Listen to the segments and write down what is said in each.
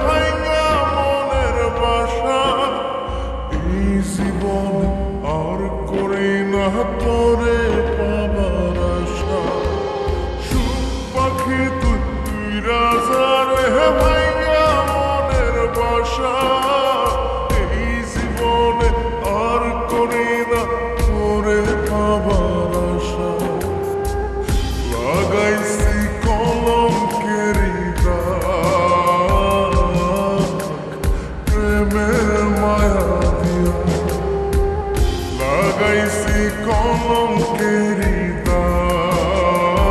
ভাঙা মনের বাসা, এই জীবন আর করি না তোরে পাবার আশা। সুখ পাখি তুই রাজা রে ভাঙা মনের বাসা, এই জীবনে আর করি না তোরে পাবার আশা। লাগাইছি কলঙ্কেরি দাগ প্রেমের মায়া দিয়া, লাগাইছি কলঙ্কেরি দাগ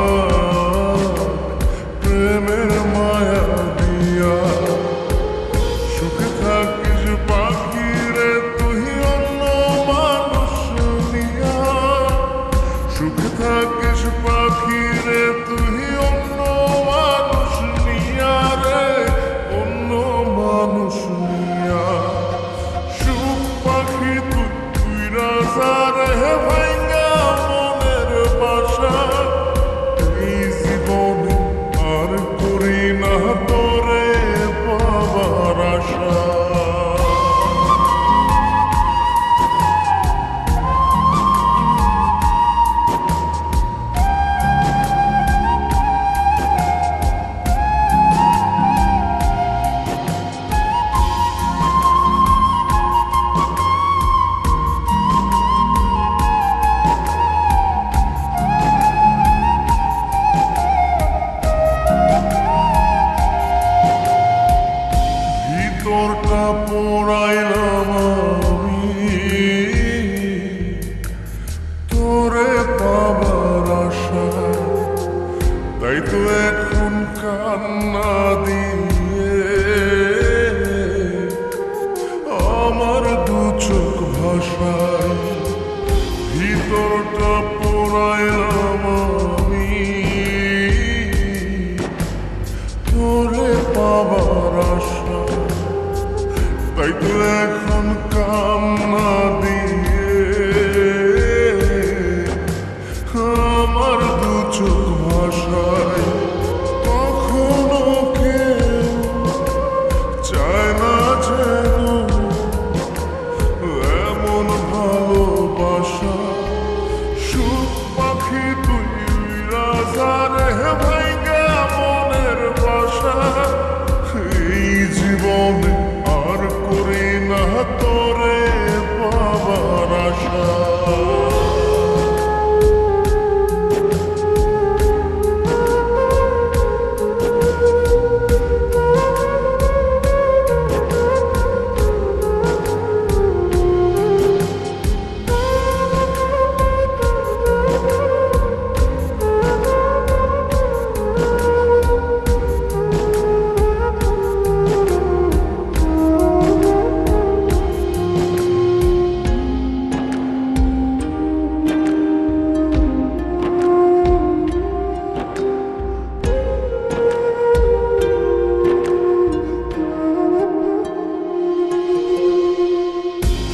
প্রেমের মায়া দিয়া। সুখে থাকিস পাখি রে তুই অন্য মানুষ নিয়া, সুখে থাকিস পাখি রে তুই অন্য মানুষ নিয়া রে, অন্য মানুষ নিয়া। সুখ পাখি তুই রাজা রে ভাঙা মনের বাসা, এই জীবনে আর করি না তোরে পাবার আশা। ভিতরটা পোড়াইলাম আমি তোরে পাবার আশায়, তাই তো এখন কান্না দিয়ে আমার দু চোখ ভাষায়। ভিতরটা পোড়াইলাম আমি তোরে পাবার আশায়, তাই তো এখন কান্না দিয়ে আমার দু চোখ ভাষায়। কখনো কেউ চায় না যেন এমন ভালোবাসা। সুখ পাখি তুই রাজা রে ভাঙা মনের বাসা, এই জীবনে আর করি না তোরে পাবার আশা।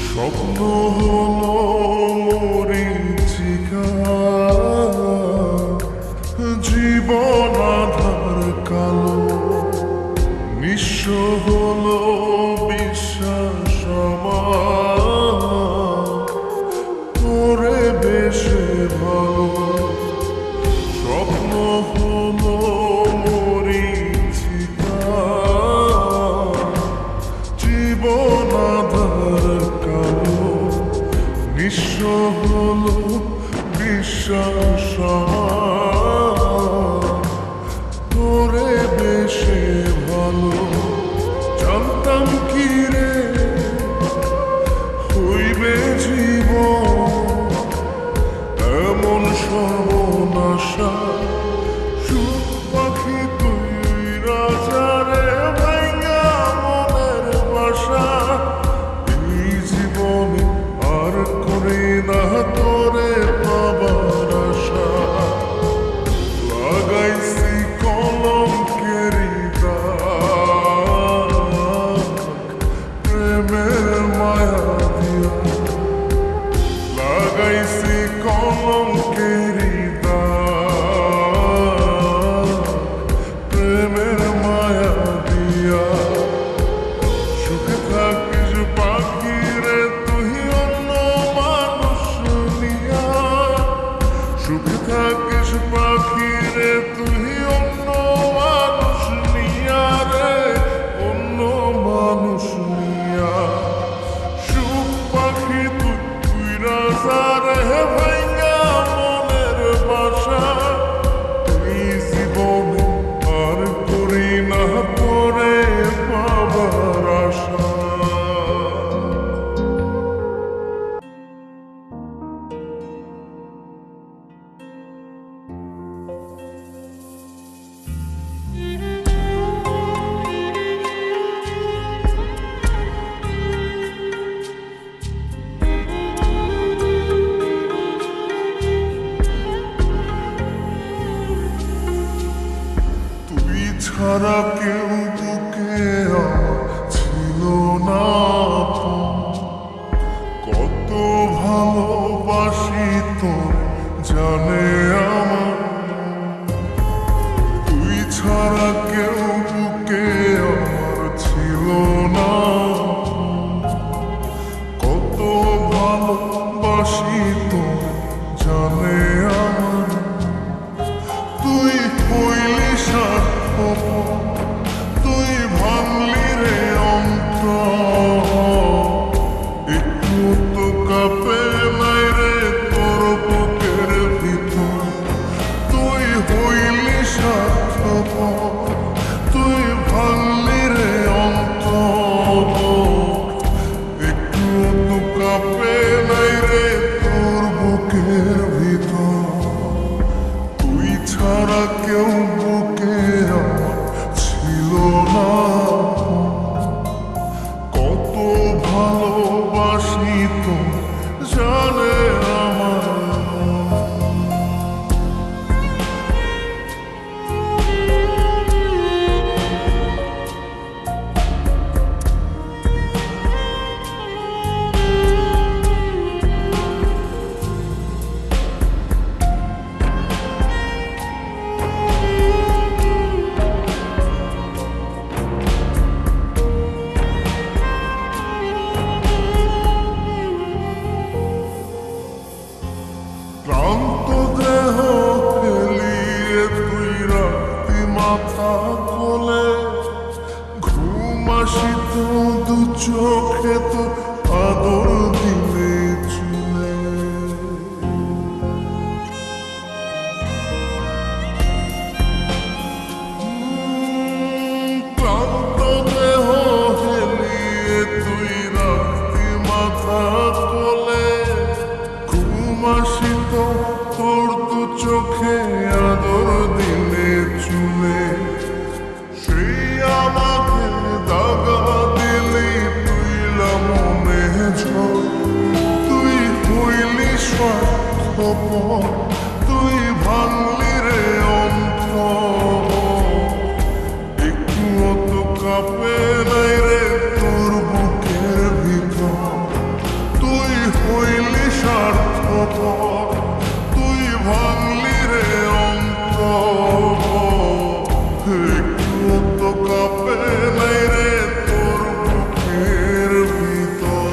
স্বপ্ন হলো মরীচিকা, জীবন আধার কালো, নিঃস্ব হলো বিশ্বাস আমার তোরে বেশে ভালো। স্বপ্ন হলো মরীচিকা, জীবন আধার কালো, নিঃস্ব হলো বিশ্বাস আমার তোরে বেশে ভালো। জানতাম কেউ বুকে আমার ছিল না আপন। কত ভালোবাসি তোর জানে আমার, তুই ছাড়া কেউ বুকে আমার ছিল না। কত ভালোবাসি তোর জানে আমার, তুই হইলি স্বার্থপর, তুই ভাঙলি রে অন্তর। একটু তো কাঁপে নাই রে তোর বুকের ভিতর, তুই হইলি স্বার্থপর, তুই ভাঙলি রে অন্তর। একটু তো কাঁপে নাই রে তোর বুকের ভিতর, তুই ছাড়া কেউ বুকে আমার ছিল না। কত ভালোবাসি তো জানে আমার। ক্লান্ত দেহ ফেলিয়ে তুই রাখতি মাথা কোলে, ঘুম আসিত দু চোখে তো আদর দিলে চুলে। ক্লান্ত দেহ ফেলিয়ে তুই রাখতি মাথা কোলে, ঘুম আসিত তোর দু চোখে আদর দিলে চুলে। সেই আমাকে দাগা দিলি তুইলা মনে ঝড়, তুই হইলি স্বার্থপর, তুই ভাঙলি রে অন্তর। একটুও তো কাঁপে নাই রে তোর বুকের ভিতর, তুই হইলি স্বার্থপর, তুই ভাঙলি রে অন্তর। একটুও তো কাঁপে নাই রে তোর বুকের ভিতর।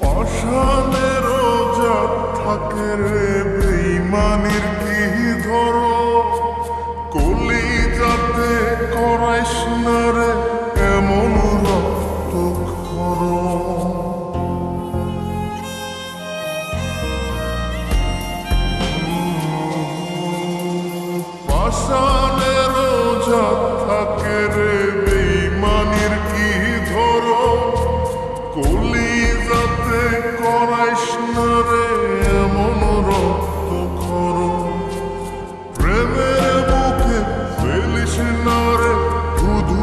পাষাণেরও জাত থাকে রে বেইমানির কি ধরো, কলি যাতে করাইস না রে এমন রক্ত খরো। পাষাণেরও জাত থাকে রে বেইমানির কি ধরো, কলি যাতে করাইস না রে এমন রক্ত খরো। প্রেমের বুকে ফেলিস না রে শুধু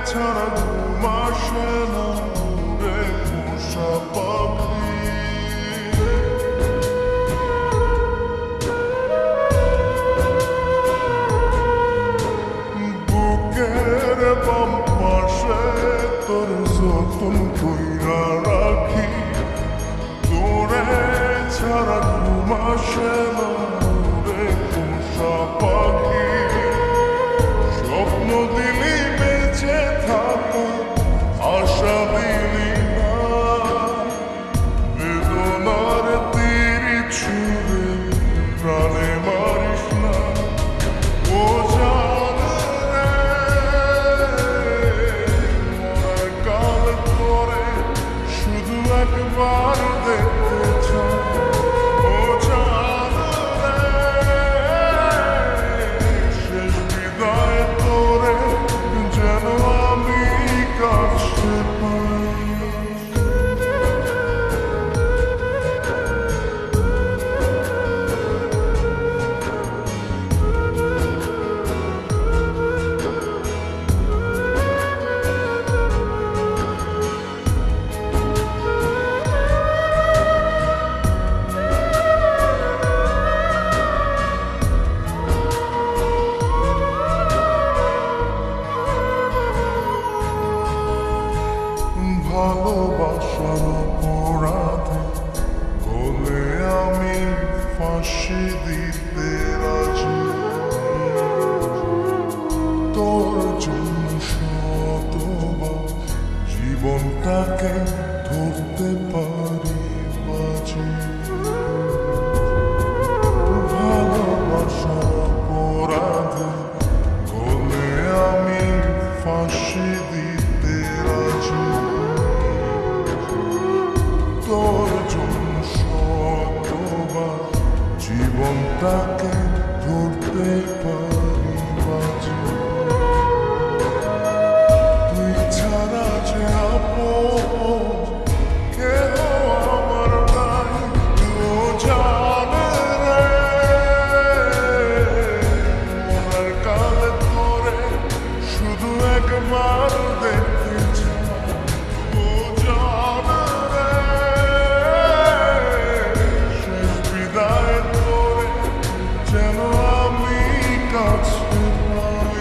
ছাড়া ঘুম আসে না রে পোষা পাখি। বুকের বাম পাশে তোর যতন কইরা রাখি, তোরে ছাড়া ঘুম আসে না রে পোষা পাখি। স্বপ্ন দিলি বেঁচে থাকা, আশা দিলি না, বেদনার তীর ছুঁড়ে প্রাণে মারিস না। ও জান রে, মরার কাল করে শুধু একবার দেখতে চাই। ও জান রে, শেষ বিদায় তোরে যেন আমি কাছে পাই। ভালোবাসার অপরাধে বলে আমি ফাঁসি দিতে রাজি। তোর জন্য শতবার জীবনটাকে ধরতে পারি বাজি। ভালোবাসার অপরাধে বলে আমি ফাঁসি দিতে রাজি। তোর জন্য শতবার জীবনটাকে ধরতে পারি বাজি। তুই ছাড়া যে আপন কেহ আমার নাই। ও জান রে, মরার কাল করে শুধু একবার দেখতে চাই। ও জান রে, শেষ বিদায় তোরে যেন আমি কাছে পাই।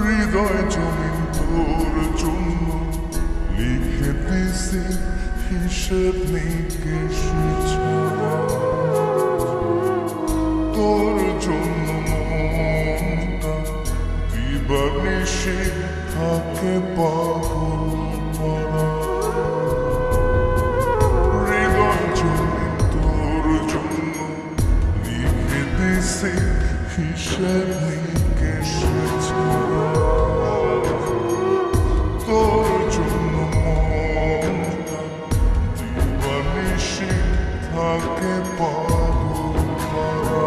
হৃদয় জমিন তোর জন্য লিখে দিছি হিসেব নিকেশে ছাড়া। তোর জন্য মনটা দিবানিশি থাকে পাগল ভরা। হৃদয় জমিন তোর জন্য লিখে দিছি হিসেব নিকেশে ছাড়া। তোর জন্য মনটা দিবানিশি থাকে পাগল ভরা।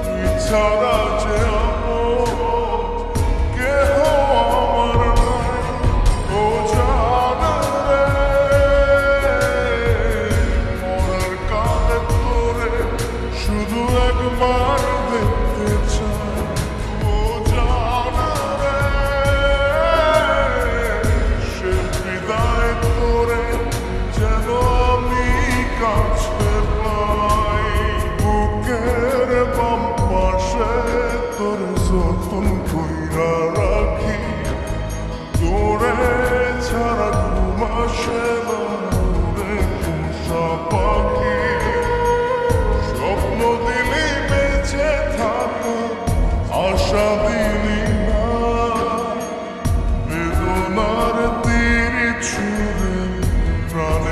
তুই ছাড়া যে আপন কেহ আমার নাই। ও জান রে, মরার কালে তোরে শুধু একবার দেখতে চাই। ও জান রে, শেষ বিদায় তোরে যেন আমি কাছে পাই। বুকের বাম পাশে তোর যতন কইরা রাখি, তোরে ছাড়া ঘুম আসে না রে পোষা পাখি। স্বপ্ন দিলি বেঁচে থাকা, আশা দিলি না, বেদনার তীর ছুঁড়ে প্রাণে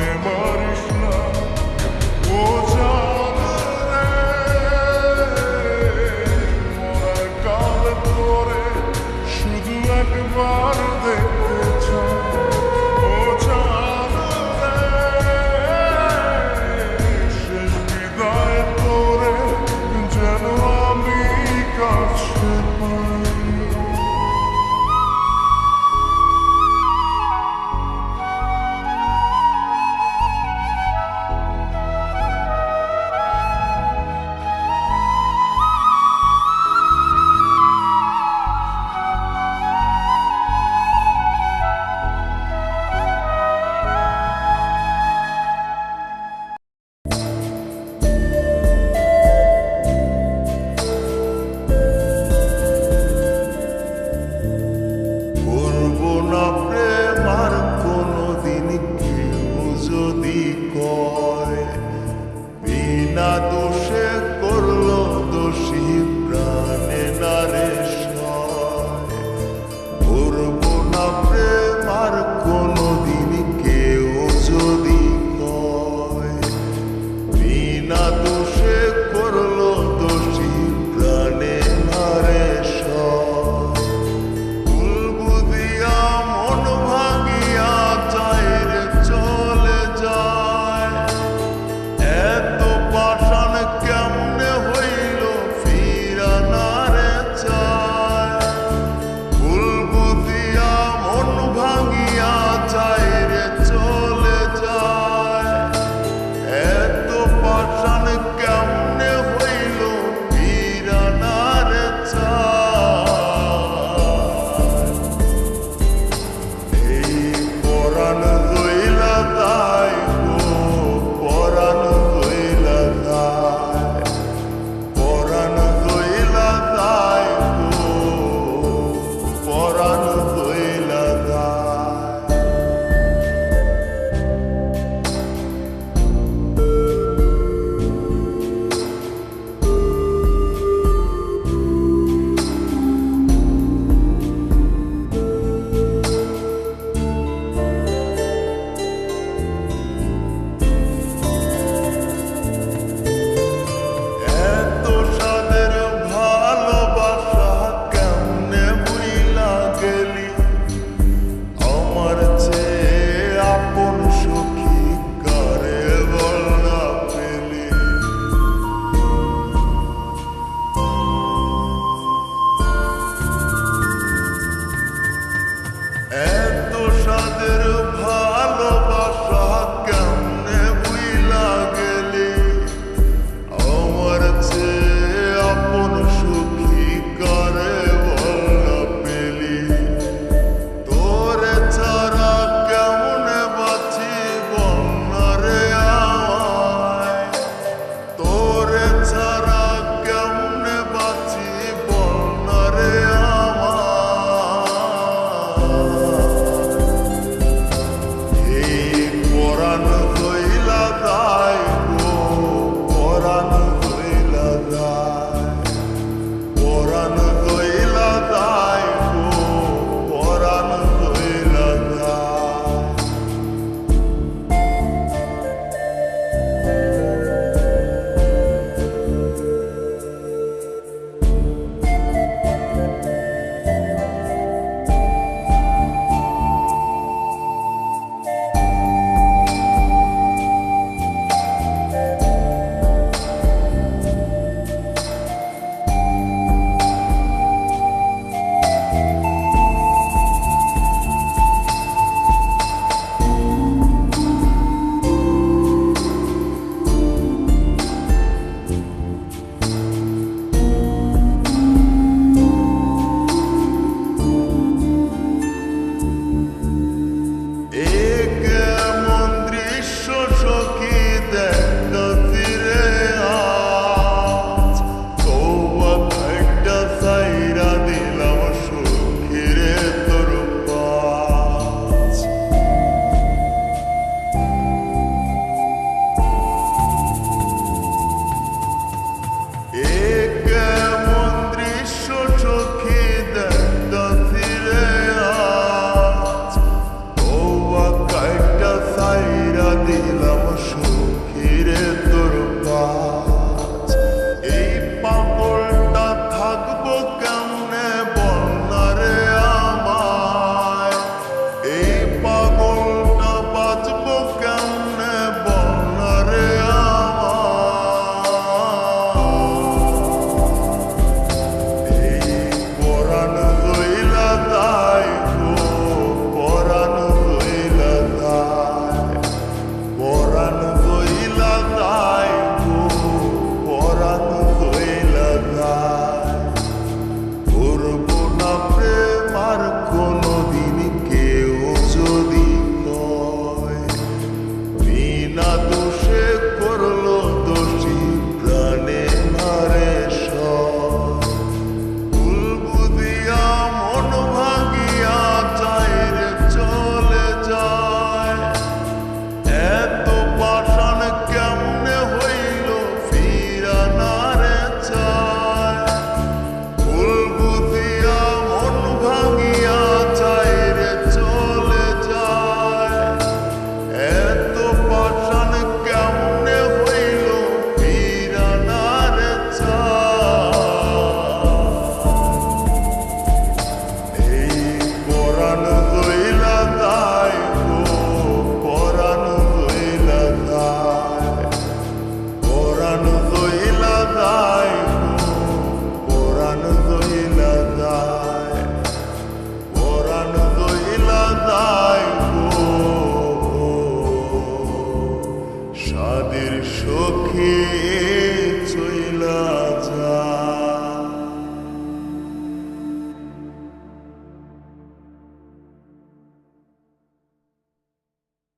যদি কয় বিনা দোষ